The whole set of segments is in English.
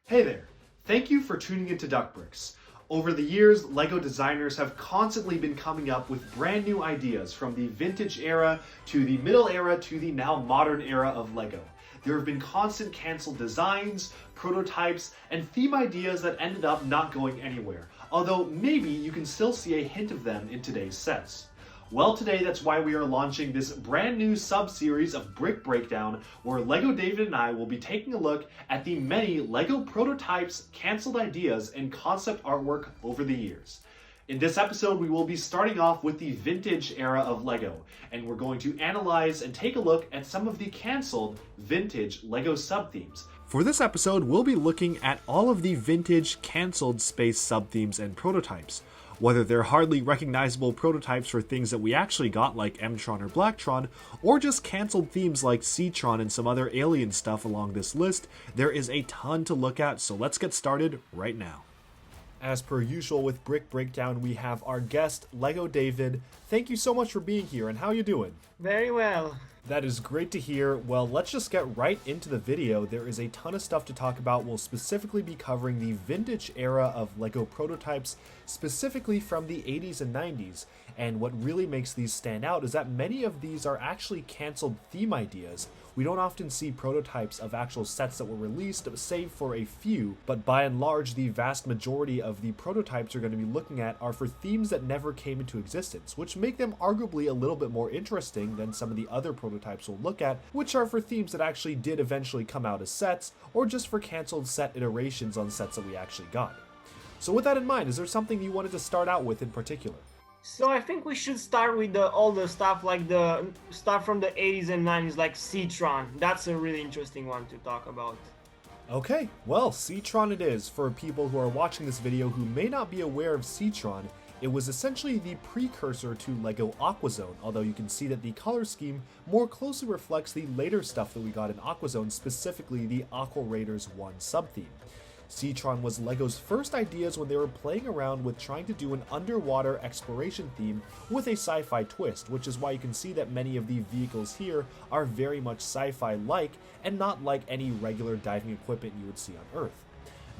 Hey there! Thank you for tuning into Duckbricks. Over the years, LEGO designers have constantly been coming up with brand new ideas from the vintage era to the middle era to the now modern era of LEGO. There have been constant cancelled designs, prototypes, and theme ideas that ended up not going anywhere, although maybe you can still see a hint of them in today's sets. Well, today that's why we are launching this brand new sub-series of Brick Breakdown, where LEGO David and I will be taking a look at the many LEGO prototypes, cancelled ideas, and concept artwork over the years. In this episode, we will be starting off with the vintage era of LEGO, and we're going to analyze and take a look at some of the cancelled vintage LEGO sub-themes. For this episode, we'll be looking at all of the vintage cancelled space sub-themes and prototypes. Whether they're hardly recognizable prototypes for things that we actually got like Mtron or Blacktron, or just cancelled themes like Ctron and some other alien stuff along this list, there is a ton to look at, so let's get started right now. As per usual with Brick Breakdown, we have our guest, LEGO David. Thank you so much for being here, and how you doing? Very well. That is great to hear. Well, let's just get right into the video. There is a ton of stuff to talk about. We'll specifically be covering the vintage era of LEGO prototypes, specifically from the 80s and 90s. And what really makes these stand out is that many of these are actually cancelled theme ideas. We don't often see prototypes of actual sets that were released, save for a few, but by and large, the vast majority of the prototypes we're going to be looking at are for themes that never came into existence, which make them arguably a little bit more interesting than some of the other prototypes we'll look at, which are for themes that actually did eventually come out as sets, or just for cancelled set iterations on sets that we actually got. So with that in mind, is there something you wanted to start out with in particular? So I think we should start with all the stuff like the stuff from the 80s and 90s like Ctron. That's a really interesting one to talk about. Okay, well, Ctron it is. For people who are watching this video who may not be aware of Ctron, it was essentially the precursor to LEGO Aquazone, although you can see that the color scheme more closely reflects the later stuff that we got in Aquazone, specifically the Aqua Raiders 1 sub-theme. Ctron was LEGO's first ideas when they were playing around with trying to do an underwater exploration theme with a sci-fi twist, which is why you can see that many of the vehicles here are very much sci-fi-like and not like any regular diving equipment you would see on Earth.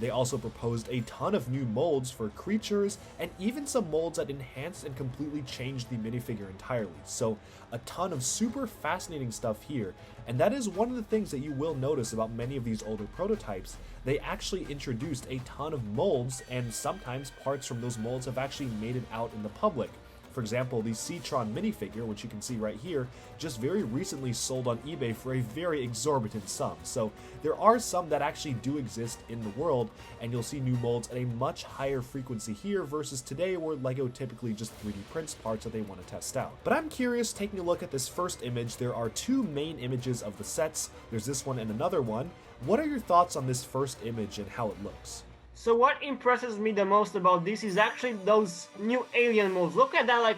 They also proposed a ton of new molds for creatures, and even some molds that enhanced and completely changed the minifigure entirely. So a ton of super fascinating stuff here, and that is one of the things that you will notice about many of these older prototypes. They actually introduced a ton of molds, and sometimes parts from those molds have actually made it out in the public. For example, the Ctron minifigure, which you can see right here, just very recently sold on eBay for a very exorbitant sum. So there are some that actually do exist in the world, and you'll see new molds at a much higher frequency here versus today where LEGO typically just 3D prints parts that they want to test out. But I'm curious, taking a look at this first image, there are two main images of the sets. There's this one and another one. What are your thoughts on this first image and how it looks? So what impresses me the most about this is actually those new alien molds. Look at that like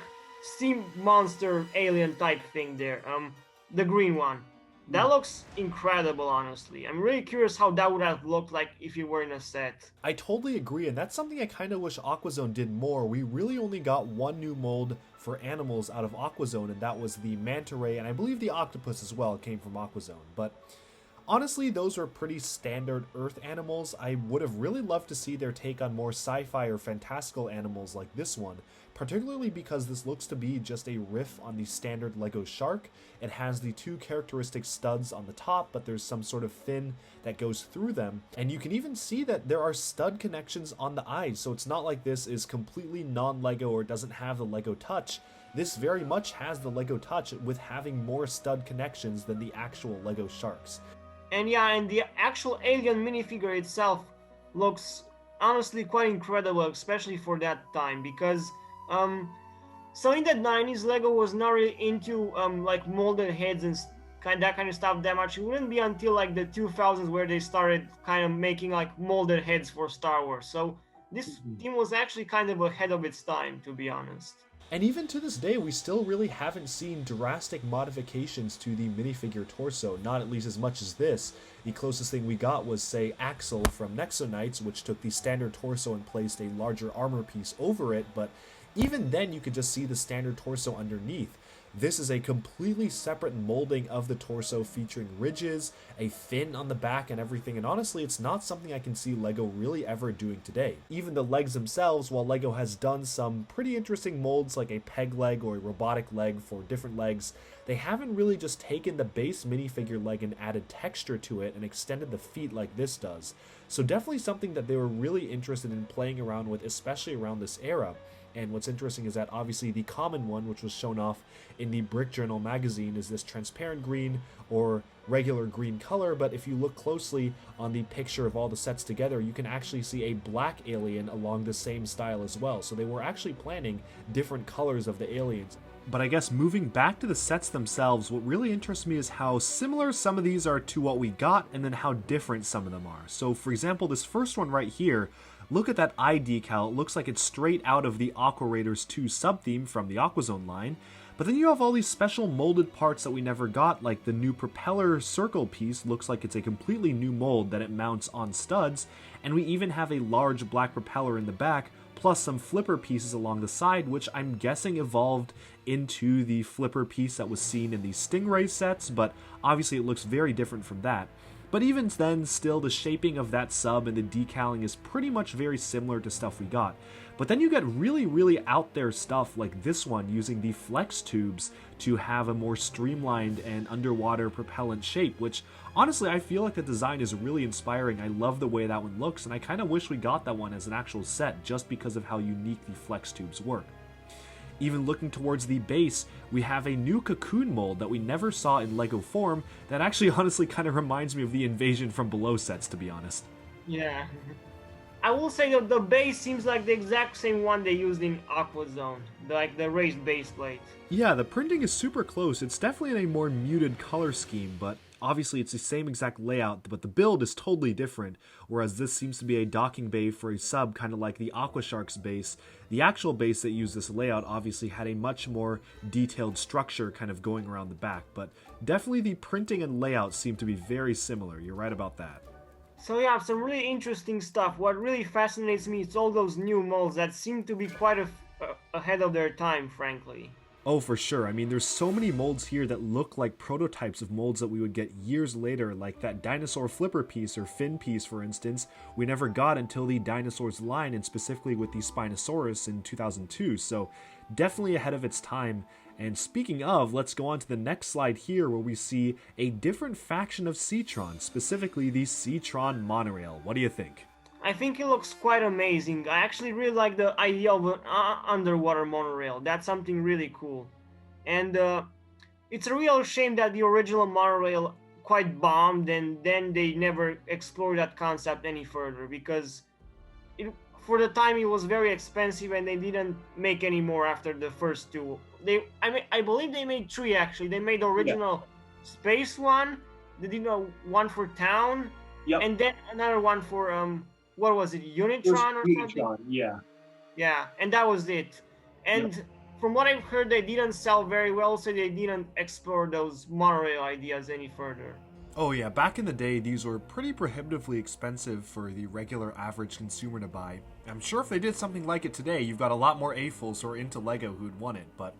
sea monster alien type thing there, the green one. That looks incredible, honestly. I'm really curious how that would have looked like if you were in a set. I totally agree, and that's something I kind of wish Aquazone did more. We really only got one new mold for animals out of Aquazone, and that was the manta ray, and I believe the octopus as well came from Aquazone. But honestly, those are pretty standard Earth animals. I would have really loved to see their take on more sci-fi or fantastical animals like this one, particularly because this looks to be just a riff on the standard LEGO shark. It has the two characteristic studs on the top, but there's some sort of fin that goes through them. And you can even see that there are stud connections on the eyes, so it's not like this is completely non-LEGO or doesn't have the LEGO touch. This very much has the LEGO touch with having more stud connections than the actual LEGO sharks. And yeah, and the actual alien minifigure itself looks honestly quite incredible, especially for that time, because so in the 90s LEGO was not really into like molded heads and that kind of stuff that much. It wouldn't be until like the 2000s where they started kind of making like molded heads for Star Wars. So this theme was actually kind of ahead of its time, to be honest. And even to this day, we still really haven't seen drastic modifications to the minifigure torso, not at least as much as this. The closest thing we got was, say, Axel from Nexo Knights, which took the standard torso and placed a larger armor piece over it, but even then you could just see the standard torso underneath. This is a completely separate molding of the torso featuring ridges, a fin on the back and everything, and honestly it's not something I can see LEGO really ever doing today. Even the legs themselves, while LEGO has done some pretty interesting molds like a peg leg or a robotic leg for different legs, they haven't really just taken the base minifigure leg and added texture to it and extended the feet like this does. So definitely something that they were really interested in playing around with, especially around this era. And what's interesting is that obviously the common one, which was shown off in the Brick Journal magazine, is this transparent green or regular green color, but if you look closely on the picture of all the sets together, you can actually see a black alien along the same style as well. So they were actually planning different colors of the aliens. But I guess moving back to the sets themselves, what really interests me is how similar some of these are to what we got, and then how different some of them are. So for example, this first one right here, look at that eye decal. It looks like it's straight out of the Aqua Raiders 2 sub-theme from the AquaZone line. But then you have all these special molded parts that we never got, like the new propeller circle piece looks like it's a completely new mold that it mounts on studs, and we even have a large black propeller in the back, plus some flipper pieces along the side, which I'm guessing evolved into the flipper piece that was seen in the Stingray sets, but obviously it looks very different from that. But even then, still, the shaping of that sub and the decaling is pretty much very similar to stuff we got. But then you get really out there stuff like this one using the flex tubes to have a more streamlined and underwater propellant shape, which honestly I feel like the design is really inspiring. I love the way that one looks, and I kind of wish we got that one as an actual set just because of how unique the flex tubes work. Even looking towards the base, we have a new Cocoon mold that we never saw in LEGO form that actually honestly kind of reminds me of the Invasion from Below sets, to be honest. Yeah. I will say that the base seems like the exact same one they used in AquaZone, like the raised base plate. Yeah, the printing is super close. It's definitely in a more muted color scheme, but obviously it's the same exact layout, but the build is totally different, whereas this seems to be a docking bay for a sub, kind of like the Aquashark's base. The actual base that used this layout obviously had a much more detailed structure kind of going around the back, but definitely the printing and layout seem to be very similar. You're right about that. So yeah, some really interesting stuff. What really fascinates me is all those new molds that seem to be quite ahead of their time, frankly. Oh, for sure. I mean, there's so many molds here that look like prototypes of molds that we would get years later, like that dinosaur flipper piece or fin piece, for instance, we never got until the Dinosaurs line, and specifically with the Spinosaurus in 2002, so definitely ahead of its time. And speaking of, let's go on to the next slide here where we see a different faction of Ctron, specifically the Ctron Monorail. What do you think? I think it looks quite amazing. I actually really like the idea of an underwater monorail. That's something really cool. And it's a real shame that the original monorail quite bombed and then they never explored that concept any further, because for the time it was very expensive and they didn't make any more after the first two. I believe they made three actually. They made the original space one, they did one for town, and then another one for what was it, Unitron or something? Yeah, and that was it. And from what I've heard, they didn't sell very well, so they didn't explore those monorail ideas any further. Oh yeah, back in the day, these were pretty prohibitively expensive for the regular average consumer to buy. I'm sure if they did something like it today, you've got a lot more AFOLs who are into LEGO who'd want it, but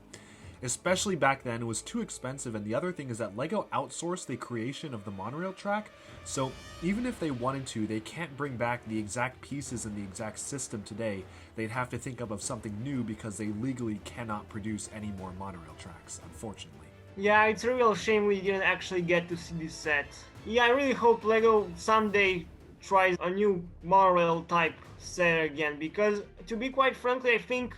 especially back then, it was too expensive, and the other thing is that LEGO outsourced the creation of the monorail track, so even if they wanted to, they can't bring back the exact pieces and the exact system today. They'd have to think of something new because they legally cannot produce any more monorail tracks, unfortunately. Yeah, it's a real shame we didn't actually get to see this set. Yeah, I really hope LEGO someday tries a new monorail type set again, because to be quite frankly, I think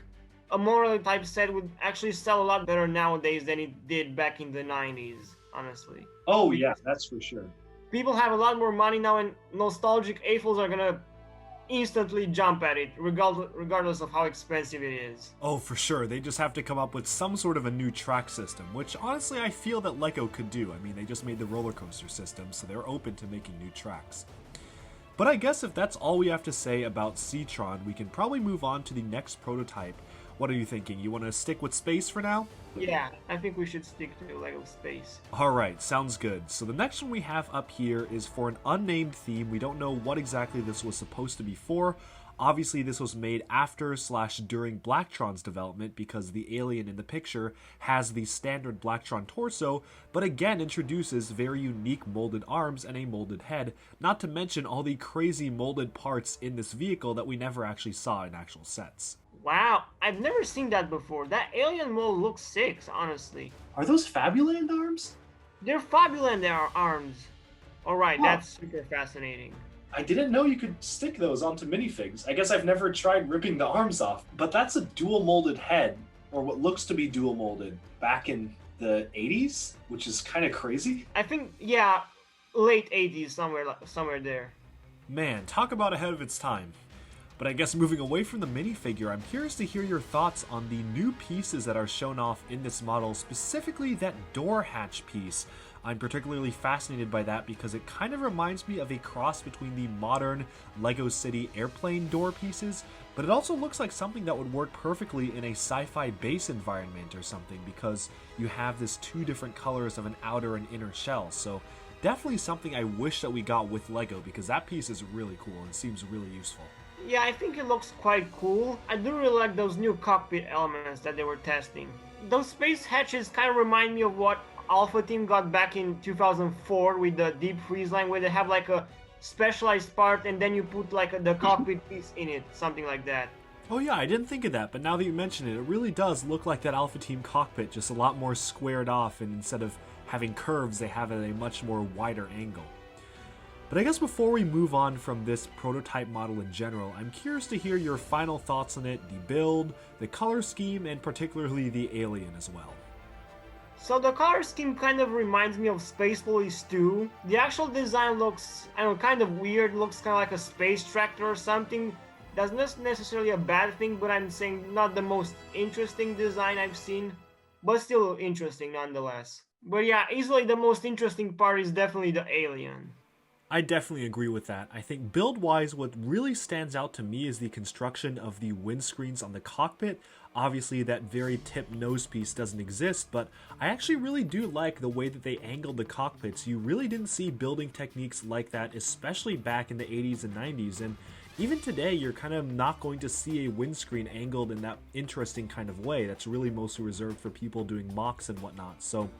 a monorail type set would actually sell a lot better nowadays than it did back in the 90s, honestly. Oh yeah, that's for sure. People have a lot more money now, and nostalgic AFOLs are gonna instantly jump at it, regardless of how expensive it is. Oh, for sure. They just have to come up with some sort of a new track system, which honestly I feel that LEGO could do. I mean, they just made the roller coaster system, so they're open to making new tracks. But I guess if that's all we have to say about Ctron, we can probably move on to the next prototype. What are you thinking? You want to stick with space for now? Yeah, I think we should stick to Lego Space. Alright, sounds good. So the next one we have up here is for an unnamed theme. We don't know what exactly this was supposed to be for. Obviously, this was made after/during Blacktron's development because the alien in the picture has the standard Blacktron torso, but again introduces very unique molded arms and a molded head, not to mention all the crazy molded parts in this vehicle that we never actually saw in actual sets. Wow, I've never seen that before. That alien mold looks sick, honestly. Are those Fabuland arms? They're Fabuland arms. Alright, Huh. that's super fascinating. I didn't know you could stick those onto minifigs. I guess I've never tried ripping the arms off. But that's a dual molded head, or what looks to be dual molded, back in the 80s, which is kind of crazy. I think, yeah, late 80s, somewhere there. Man, talk about ahead of its time. But I guess moving away from the minifigure, I'm curious to hear your thoughts on the new pieces that are shown off in this model, specifically that door hatch piece. I'm particularly fascinated by that because it kind of reminds me of a cross between the modern LEGO City airplane door pieces, but it also looks like something that would work perfectly in a sci-fi base environment or something because you have this two different colors of an outer and inner shell. So definitely something I wish that we got with LEGO because that piece is really cool and seems really useful. Yeah, I think it looks quite cool. I do really like those new cockpit elements that they were testing. Those space hatches kind of remind me of what Alpha Team got back in 2004 with the deep freeze line, where they have like a specialized part and then you put like the cockpit piece in it, something like that. Oh yeah, I didn't think of that, but now that you mention it, it really does look like that Alpha Team cockpit, just a lot more squared off, and instead of having curves, they have it at a much more wider angle. But I guess before we move on from this prototype model in general, I'm curious to hear your final thoughts on it, the build, the color scheme, and particularly the alien as well. So the color scheme kind of reminds me of Space Police 2. The actual design looks, I don't know, kind of weird, looks kind of like a space tractor or something. That's not necessarily a bad thing, but I'm saying not the most interesting design I've seen, but still interesting nonetheless. But yeah, easily the most interesting part is definitely the alien. I definitely agree with that. I think build-wise, what really stands out to me is the construction of the windscreens on the cockpit. Obviously, that very tip nose piece doesn't exist, but I actually really do like the way that they angled the cockpits. You really didn't see building techniques like that, especially back in the 80s and 90s, and even today, you're kind of not going to see a windscreen angled in that interesting kind of way. That's really mostly reserved for people doing mocks and whatnot, so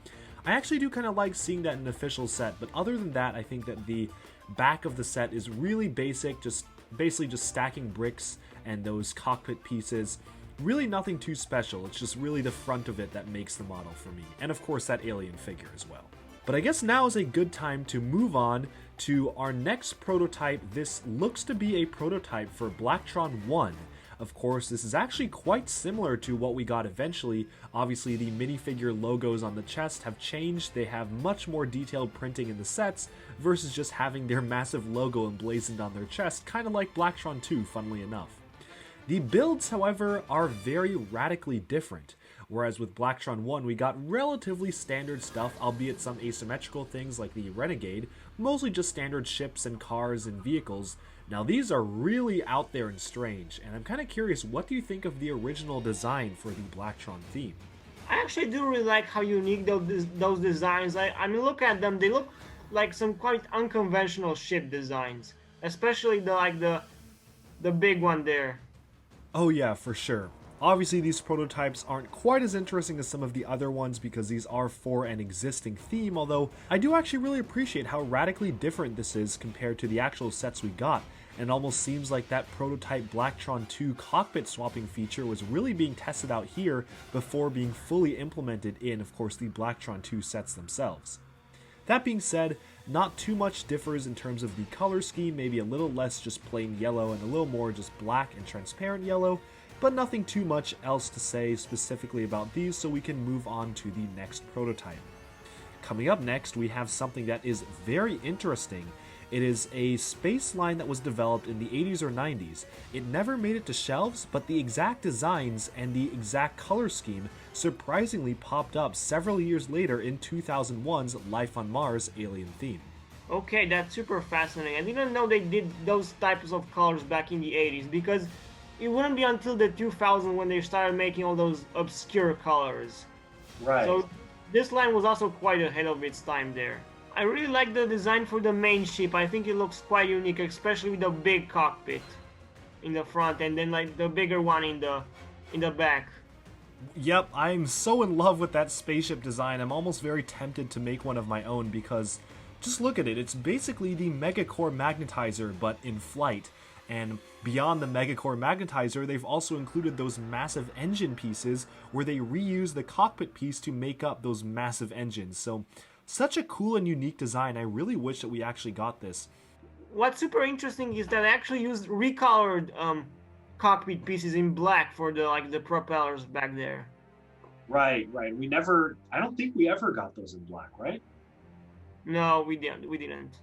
I actually do kind of like seeing that in an official set, but other than that, I think that the back of the set is really basic, just basically just stacking bricks and those cockpit pieces. Really nothing too special, it's just really the front of it that makes the model for me, and of course that alien figure as well. But I guess now is a good time to move on to our next prototype. This looks to be a prototype for Blacktron 1. Of course, this is actually quite similar to what we got eventually. Obviously, the minifigure logos on the chest have changed. They have much more detailed printing in the sets versus just having their massive logo emblazoned on their chest, kind of like Blacktron 2, funnily enough. The builds, however, are very radically different. Whereas with Blacktron 1, we got relatively standard stuff, albeit some asymmetrical things like the Renegade, mostly just standard ships and cars and vehicles. Now these are really out there and strange, and I'm kind of curious, what do you think of the original design for the Blacktron theme? I actually do really like how unique those designs. I mean, look at them. They look like some quite unconventional ship designs, especially the big one there. Oh yeah, for sure. Obviously, these prototypes aren't quite as interesting as some of the other ones because these are for an existing theme, although I do actually really appreciate how radically different this is compared to the actual sets we got. And it almost seems like that prototype Blacktron 2 cockpit swapping feature was really being tested out here before being fully implemented in, of course, the Blacktron 2 sets themselves. That being said, not too much differs in terms of the color scheme, maybe a little less just plain yellow and a little more just black and transparent yellow, but nothing too much else to say specifically about these, so we can move on to the next prototype. Coming up next, we have something that is very interesting. It is a space line that was developed in the 80s or 90s. It never made it to shelves, but the exact designs and the exact color scheme surprisingly popped up several years later in 2001's Life on Mars alien theme. Okay, that's super fascinating. I didn't know they did those types of colors back in the 80s because it wouldn't be until the 2000 when they started making all those obscure colors. Right. So this line was also quite ahead of its time there. I really like the design for the main ship. I think it looks quite unique, especially with the big cockpit in the front and then like the bigger one in the back. Yep, I'm so in love with that spaceship design, I'm almost very tempted to make one of my own because just look at it, it's basically the Megacore Magnetizer but in flight. And beyond the Megacore Magnetizer, they've also included those massive engine pieces where they reuse the cockpit piece to make up those massive engines. So, such a cool and unique design, I really wish that we actually got this. What's super interesting is that I actually used recolored cockpit pieces in black for the propellers back there. Right. I don't think we ever got those in black, right? No, we didn't.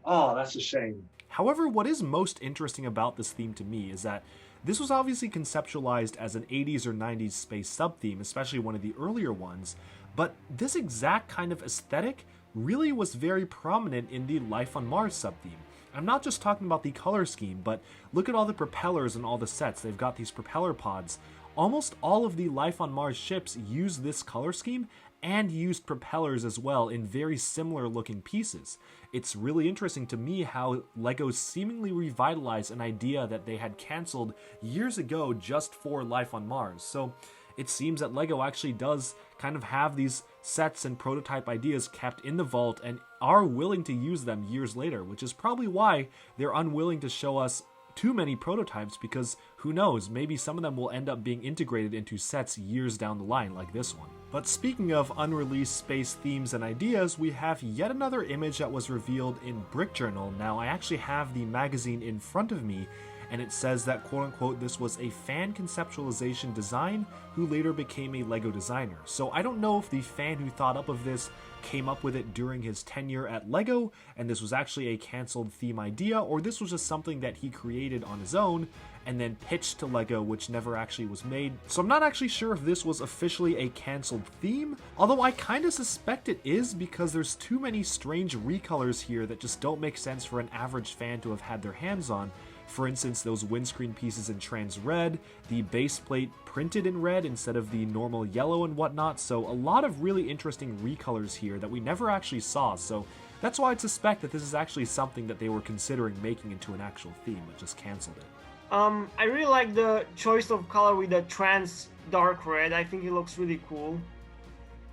Oh, that's a shame. However, what is most interesting about this theme to me is that this was obviously conceptualized as an 80s or 90s space sub-theme, especially one of the earlier ones, but this exact kind of aesthetic really was very prominent in the Life on Mars sub-theme. I'm not just talking about the color scheme, but look at all the propellers and all the sets. They've got these propeller pods. Almost all of the Life on Mars ships use this color scheme and used propellers as well in very similar looking pieces. It's really interesting to me how LEGO seemingly revitalized an idea that they had canceled years ago just for Life on Mars. So it seems that LEGO actually does kind of have these sets and prototype ideas kept in the vault and are willing to use them years later, which is probably why they're unwilling to show us too many prototypes, because who knows, maybe some of them will end up being integrated into sets years down the line like this one. But speaking of unreleased space themes and ideas, we have yet another image that was revealed in Brick Journal. Now I actually have the magazine in front of me, and it says that quote-unquote this was a fan conceptualization design who later became a LEGO designer. So I don't know if the fan who thought up of this came up with it during his tenure at LEGO and this was actually a cancelled theme idea, or this was just something that he created on his own and then pitched to LEGO, which never actually was made. So I'm not actually sure if this was officially a cancelled theme, although I kind of suspect it is because there's too many strange recolors here that just don't make sense for an average fan to have had their hands on. For instance, those windscreen pieces in trans red, the base plate printed in red instead of the normal yellow and whatnot, so a lot of really interesting recolors here that we never actually saw, so that's why I'd suspect that this is actually something that they were considering making into an actual theme, but just cancelled it. I really like the choice of color with the trans dark red. I think it looks really cool.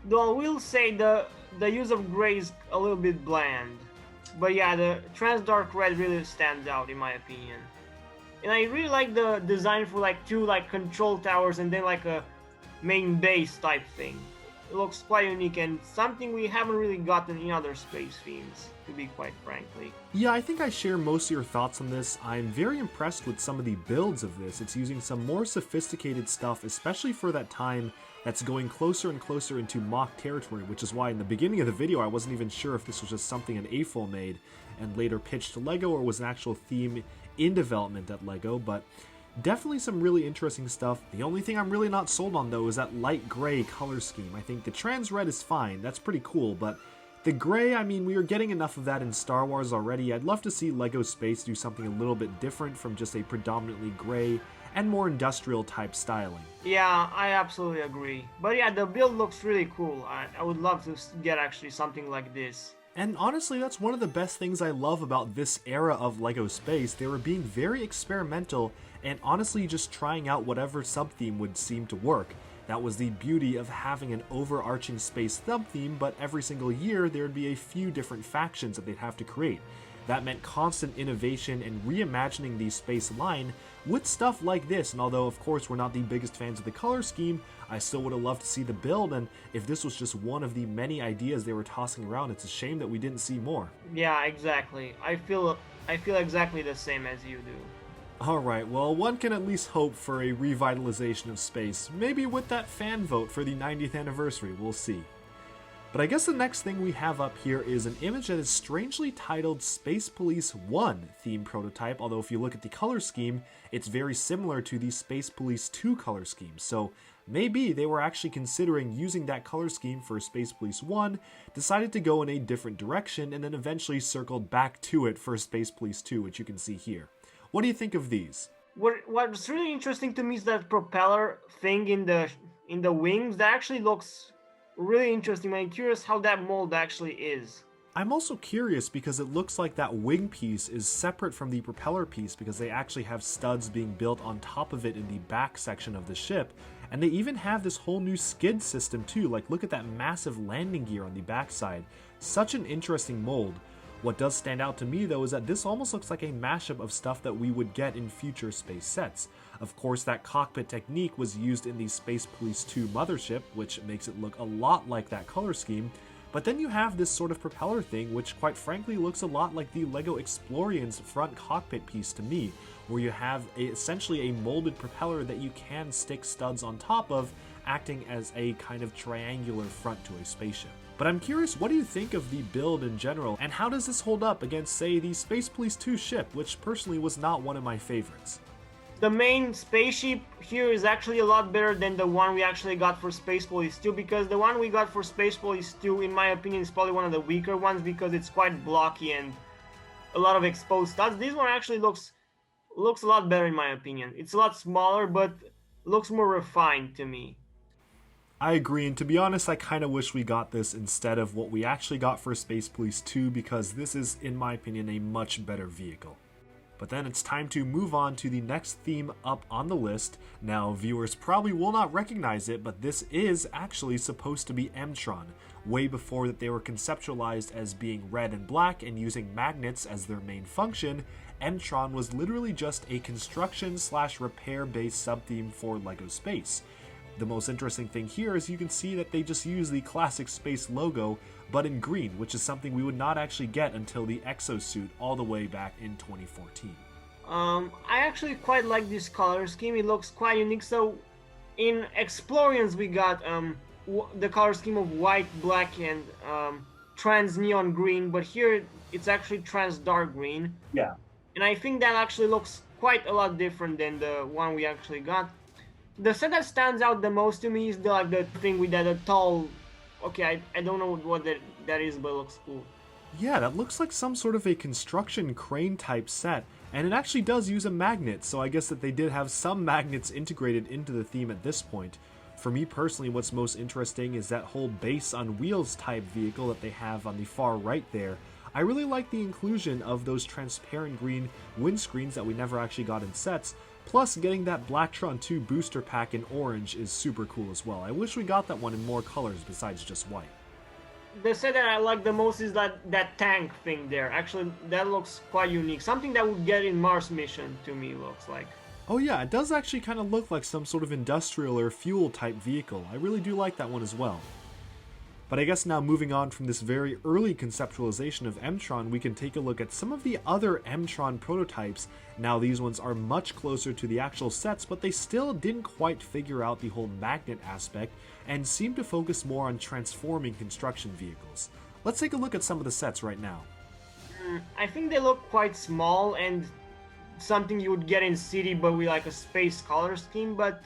Though I will say the use of gray is a little bit bland. But yeah, the trans dark red really stands out in my opinion. And I really like the design for like two like control towers and then like a main base type thing. It looks quite unique and something we haven't really gotten in other space themes, to be quite frankly. Yeah, I think I share most of your thoughts on this. I'm very impressed with some of the builds of this. It's using some more sophisticated stuff, especially for that time that's going closer and closer into mock territory, which is why in the beginning of the video I wasn't even sure if this was just something an AFOL made and later pitched to LEGO or was an actual theme in development at LEGO, but definitely some really interesting stuff. The only thing I'm really not sold on though is that light gray color scheme. I think the trans red is fine, that's pretty cool, but the gray, I mean, we are getting enough of that in Star Wars already. I'd love to see LEGO Space do something a little bit different from just a predominantly gray and more industrial type styling. Yeah, I absolutely agree. But yeah, the build looks really cool. I would love to get actually something like this. And honestly, that's one of the best things I love about this era of LEGO Space. They were being very experimental and honestly just trying out whatever sub-theme would seem to work. That was the beauty of having an overarching space sub-theme, but every single year there would be a few different factions that they'd have to create. That meant constant innovation and reimagining the space line with stuff like this, and although of course we're not the biggest fans of the color scheme, I still would have loved to see the build, and if this was just one of the many ideas they were tossing around, it's a shame that we didn't see more. Yeah, exactly. I feel exactly the same as you do. Alright, well, one can at least hope for a revitalization of space, maybe with that fan vote for the 90th anniversary, we'll see. But I guess the next thing we have up here is an image that is strangely titled Space Police 1 theme prototype, although if you look at the color scheme, it's very similar to the Space Police 2 color scheme, so maybe they were actually considering using that color scheme for Space Police 1, decided to go in a different direction, and then eventually circled back to it for Space Police 2, which you can see here. What do you think of these? What's really interesting to me is that propeller thing in the wings. That actually looks really interesting. I'm curious how that mold actually is. I'm also curious because it looks like that wing piece is separate from the propeller piece because they actually have studs being built on top of it in the back section of the ship. And they even have this whole new skid system too. Like, look at that massive landing gear on the backside. Such an interesting mold. What does stand out to me though is that this almost looks like a mashup of stuff that we would get in future space sets. Of course, that cockpit technique was used in the Space Police 2 mothership, which makes it look a lot like that color scheme. But then you have this sort of propeller thing, which quite frankly looks a lot like the LEGO Explorian's front cockpit piece to me, where you have essentially a molded propeller that you can stick studs on top of, acting as a kind of triangular front to a spaceship. But I'm curious, what do you think of the build in general, and how does this hold up against, say, the Space Police 2 ship, which personally was not one of my favorites? The main spaceship here is actually a lot better than the one we actually got for Space Police 2, because the one we got for Space Police 2, in my opinion, is probably one of the weaker ones because it's quite blocky and a lot of exposed studs. This one actually looks a lot better in my opinion. It's a lot smaller, but looks more refined to me. I agree, and to be honest, I kind of wish we got this instead of what we actually got for Space Police 2, because this is, in my opinion, a much better vehicle. But then it's time to move on to the next theme up on the list. Now, viewers probably will not recognize it, but this is actually supposed to be Mtron. Way before that they were conceptualized as being red and black and using magnets as their main function, Mtron was literally just a construction/repair based sub-theme for LEGO Space. The most interesting thing here is you can see that they just use the classic space logo, but in green, which is something we would not actually get until the exosuit all the way back in 2014. I actually quite like this color scheme. It looks quite unique. So in Explorians we got the color scheme of white, black, and trans neon green, but here it's actually trans dark green. Yeah. And I think that actually looks quite a lot different than the one we actually got. The set that stands out the most to me is the thing with that tall. Okay, I don't know what that is, but it looks cool. Yeah, that looks like some sort of a construction crane type set, and it actually does use a magnet, so I guess that they did have some magnets integrated into the theme at this point. For me personally, what's most interesting is that whole base on wheels type vehicle that they have on the far right there. I really like the inclusion of those transparent green windscreens that we never actually got in sets, plus getting that Blacktron 2 booster pack in orange is super cool as well. I wish we got that one in more colors besides just white. The set that I like the most is that tank thing there. Actually, that looks quite unique. Something that would get in Mars mission to me, looks like. Oh yeah, it does actually kind of look like some sort of industrial or fuel type vehicle. I really do like that one as well. But I guess now moving on from this very early conceptualization of Mtron, we can take a look at some of the other Mtron prototypes. Now these ones are much closer to the actual sets, but they still didn't quite figure out the whole magnet aspect and seem to focus more on transforming construction vehicles. Let's take a look at some of the sets right now. I think they look quite small and something you would get in City, but with like a space color scheme. But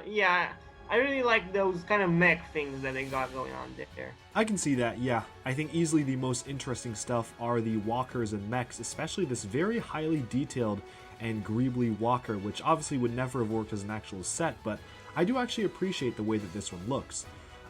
yeah, I really like those kind of mech things that they got going on there. I can see that, yeah. I think easily the most interesting stuff are the walkers and mechs, especially this very highly detailed and greebly walker, which obviously would never have worked as an actual set, but I do actually appreciate the way that this one looks.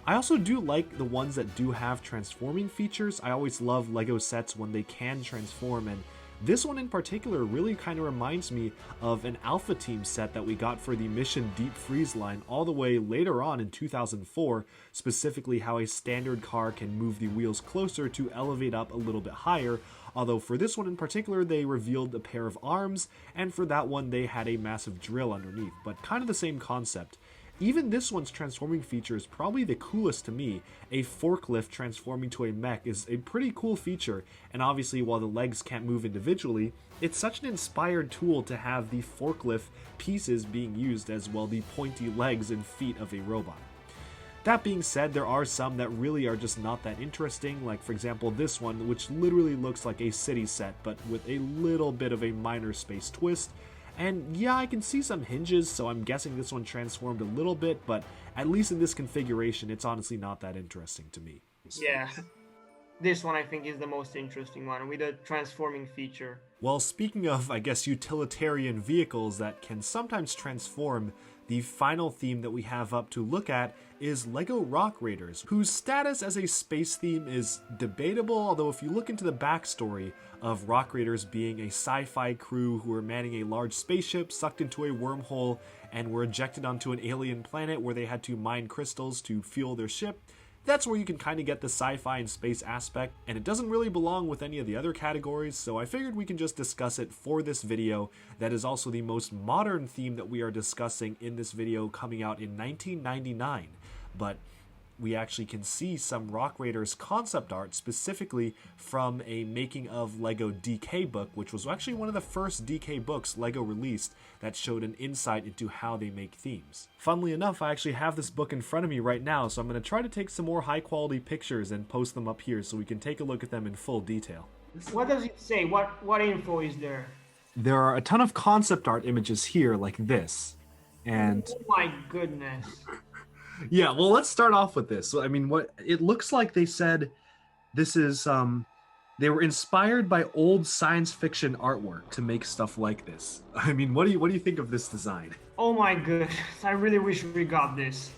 I also do like the ones that do have transforming features. I always love LEGO sets when they can transform, and this one in particular really kind of reminds me of an Alpha Team set that we got for the Mission Deep Freeze line all the way later on in 2004, specifically how a standard car can move the wheels closer to elevate up a little bit higher, although for this one in particular they revealed a pair of arms, and for that one they had a massive drill underneath, but kind of the same concept. Even this one's transforming feature is probably the coolest to me. A forklift transforming to a mech is a pretty cool feature, and obviously while the legs can't move individually, it's such an inspired tool to have the forklift pieces being used as well the pointy legs and feet of a robot. That being said, there are some that really are just not that interesting, like for example this one, which literally looks like a city set but with a little bit of a minor space twist. And yeah, I can see some hinges, so I'm guessing this one transformed a little bit, but at least in this configuration, it's honestly not that interesting to me. Yeah, this one I think is the most interesting one with the transforming feature. Well, speaking of, I guess, utilitarian vehicles that can sometimes transform, the final theme that we have up to look at is LEGO Rock Raiders, whose status as a space theme is debatable, although if you look into the backstory of Rock Raiders being a sci-fi crew who were manning a large spaceship sucked into a wormhole and were ejected onto an alien planet where they had to mine crystals to fuel their ship, that's where you can kind of get the sci-fi and space aspect, and it doesn't really belong with any of the other categories, so I figured we can just discuss it for this video. That is also the most modern theme that we are discussing in this video, coming out in 1999. But we actually can see some Rock Raiders concept art, specifically from a making of LEGO DK book, which was actually one of the first DK books LEGO released that showed an insight into how they make themes. Funnily enough, I actually have this book in front of me right now, so I'm going to try to take some more high quality pictures and post them up here so we can take a look at them in full detail. What does it say? What info is there? There are a ton of concept art images here like this, and Oh my goodness. yeah, well, let's start off with this. So, I mean, what it looks like they said this is, they were inspired by old science fiction artwork to make stuff like this. I mean, what do you think of this design? Oh my goodness, I really wish we got this.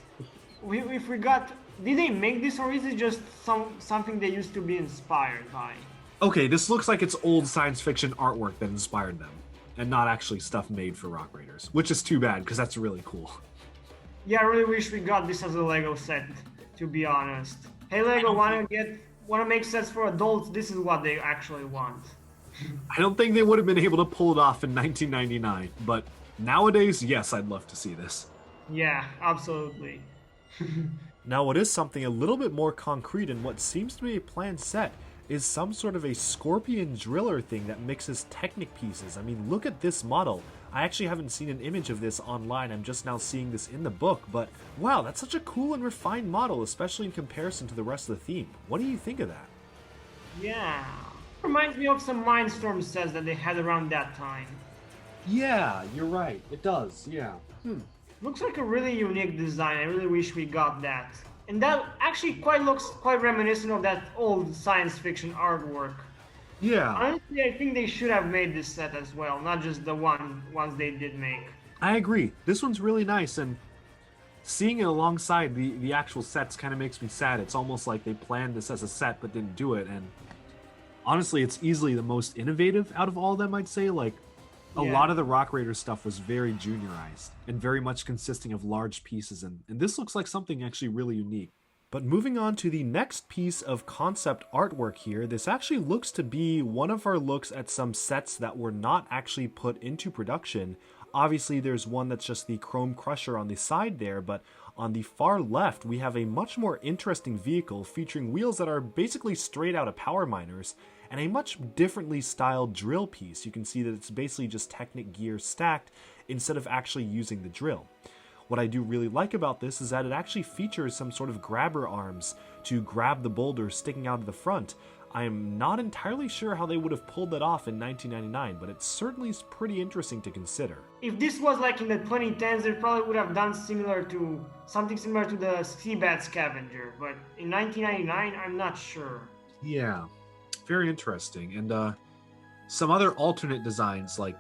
If we got, did they make this or is it just something they used to be inspired by? Okay, this looks like it's old science fiction artwork that inspired them, and not actually stuff made for Rock Raiders, which is too bad because that's really cool. Yeah, I really wish we got this as a Lego set, to be honest. Hey Lego, wanna make sets for adults? This is what they actually want. I don't think they would have been able to pull it off in 1999, but nowadays, yes, I'd love to see this. Yeah, absolutely. Now, what is something a little bit more concrete and what seems to be a planned set is some sort of a scorpion driller thing that mixes Technic pieces. I mean, look at this model. I actually haven't seen an image of this online, I'm just now seeing this in the book, but wow, that's such a cool and refined model, especially in comparison to the rest of the theme. What do you think of that? Yeah. Reminds me of some Mindstorm sets that they had around that time. Yeah, you're right. It does, yeah. Looks like a really unique design. I really wish we got that. And that actually looks quite reminiscent of that old science fiction artwork. Yeah. Honestly, I think they should have made this set as well, not just the ones they did make. I agree. This one's really nice, and seeing it alongside the actual sets kind of makes me sad. It's almost like they planned this as a set but didn't do it, and honestly, it's easily the most innovative out of all of them, I'd say. Like, a lot of the Rock Raider stuff was very juniorized and very much consisting of large pieces, and this looks like something actually really unique. But moving on to the next piece of concept artwork here, this actually looks to be one of our looks at some sets that were not actually put into production. Obviously, there's one that's just the Chrome Crusher on the side there, but on the far left, we have a much more interesting vehicle featuring wheels that are basically straight out of Power Miners, and a much differently styled drill piece. You can see that it's basically just Technic gear stacked instead of actually using the drill. What I do really like about this is that it actually features some sort of grabber arms to grab the boulders sticking out of the front. I am not entirely sure how they would have pulled that off in 1999, but it certainly is pretty interesting to consider. If this was like in the 2010s, they probably would have done something similar to the Seabed Scavenger, but in 1999, I'm not sure. Yeah, very interesting. And some other alternate designs like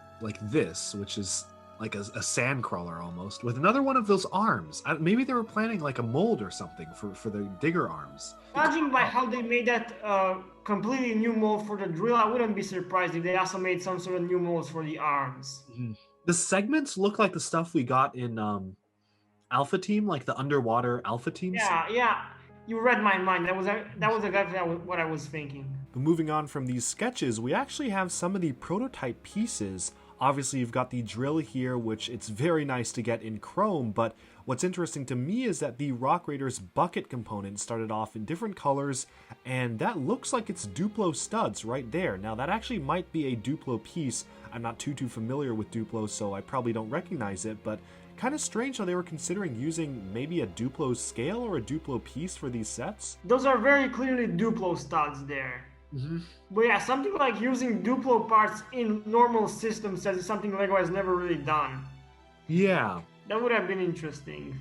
this, which is like a sand crawler almost, with another one of those arms. Maybe they were planning like a mold or something for the digger arms. Judging by how they made that completely new mold for the drill, I wouldn't be surprised if they also made some sort of new molds for the arms. The segments look like the stuff we got in Alpha Team, like the underwater Alpha Teams. Yeah. You read my mind. That was exactly what I was thinking. But moving on from these sketches, we actually have some of the prototype pieces. Obviously, you've got the drill here, which it's very nice to get in chrome, but what's interesting to me is that the Rock Raiders bucket component started off in different colors, and that looks like it's Duplo studs right there. Now, that actually might be a Duplo piece. I'm not too familiar with Duplo, so I probably don't recognize it, but kind of strange how they were considering using maybe a Duplo scale or a Duplo piece for these sets. Those are very clearly Duplo studs there. But yeah, something like using Duplo parts in normal system sets is something LEGO has never really done. Yeah. That would have been interesting.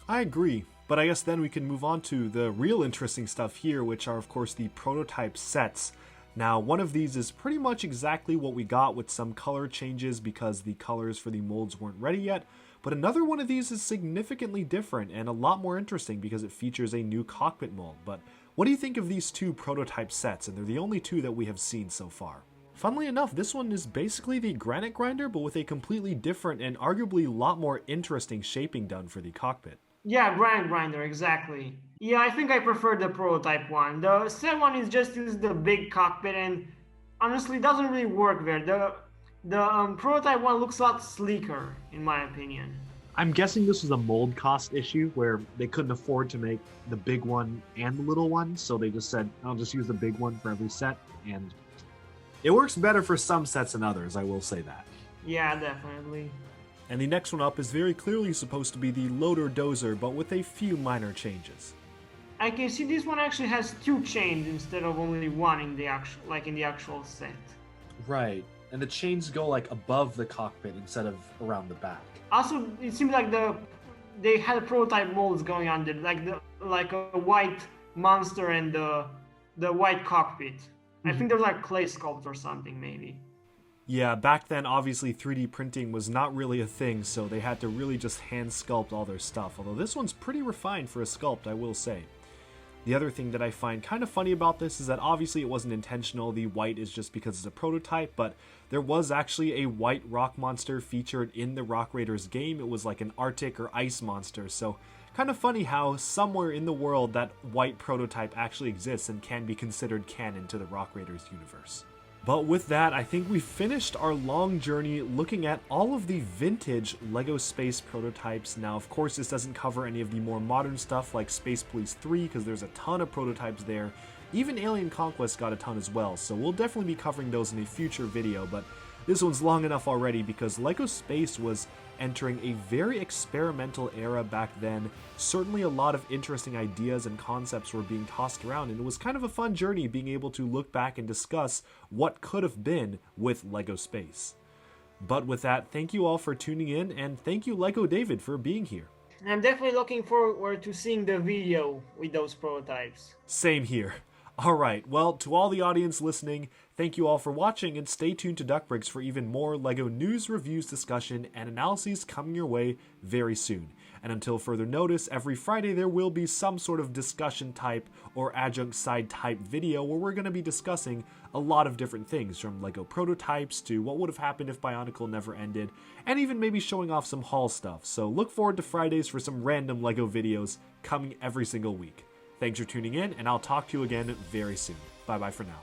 I agree, but I guess then we can move on to the real interesting stuff here, which are of course the prototype sets. Now, one of these is pretty much exactly what we got with some color changes because the colors for the molds weren't ready yet, but another one of these is significantly different and a lot more interesting because it features a new cockpit mold. But what do you think of these two prototype sets? And they're the only two that we have seen so far. Funnily enough, this one is basically the granite grinder, but with a completely different and arguably a lot more interesting shaping done for the cockpit. Yeah, granite grinder, exactly. Yeah, I think I prefer the prototype one. The set one is just the big cockpit and honestly doesn't really work there. The prototype one looks a lot sleeker, in my opinion. I'm guessing this was a mold cost issue where they couldn't afford to make the big one and the little one, so they just said, I'll just use the big one for every set, and it works better for some sets than others, I will say that. Yeah, definitely. And the next one up is very clearly supposed to be the loader dozer, but with a few minor changes. I can see this one actually has two chains instead of only one in the actual set. Right, and the chains go like above the cockpit instead of around the back. Also, it seems like they had prototype molds going on there, like a white monster and the white cockpit. I think they're like clay sculpt or something, maybe. Yeah, back then obviously 3D printing was not really a thing, so they had to really just hand sculpt all their stuff, although this one's pretty refined for a sculpt, I will say. The other thing that I find kind of funny about this is that obviously it wasn't intentional, the white is just because it's a prototype, but there was actually a white rock monster featured in the Rock Raiders game. It was like an Arctic or ice monster, so kind of funny how somewhere in the world that white prototype actually exists and can be considered canon to the Rock Raiders universe. But with that, I think we've finished our long journey looking at all of the vintage LEGO Space prototypes. Now, of course, this doesn't cover any of the more modern stuff like Space Police 3, because there's a ton of prototypes there. Even Alien Conquest got a ton as well, so we'll definitely be covering those in a future video, but this one's long enough already because LEGO Space was entering a very experimental era back then. Certainly a lot of interesting ideas and concepts were being tossed around, and it was kind of a fun journey being able to look back and discuss what could have been with LEGO Space. But with that, thank you all for tuning in, and thank you LEGO David for being here. I'm definitely looking forward to seeing the video with those prototypes. Same here. Alright, well, to all the audience listening, thank you all for watching, and stay tuned to Duckbricks for even more LEGO news, reviews, discussion, and analyses coming your way very soon. And until further notice, every Friday there will be some sort of discussion type or adjunct side type video where we're going to be discussing a lot of different things, from LEGO prototypes to what would have happened if Bionicle never ended, and even maybe showing off some haul stuff. So look forward to Fridays for some random LEGO videos coming every single week. Thanks for tuning in, and I'll talk to you again very soon. Bye-bye for now.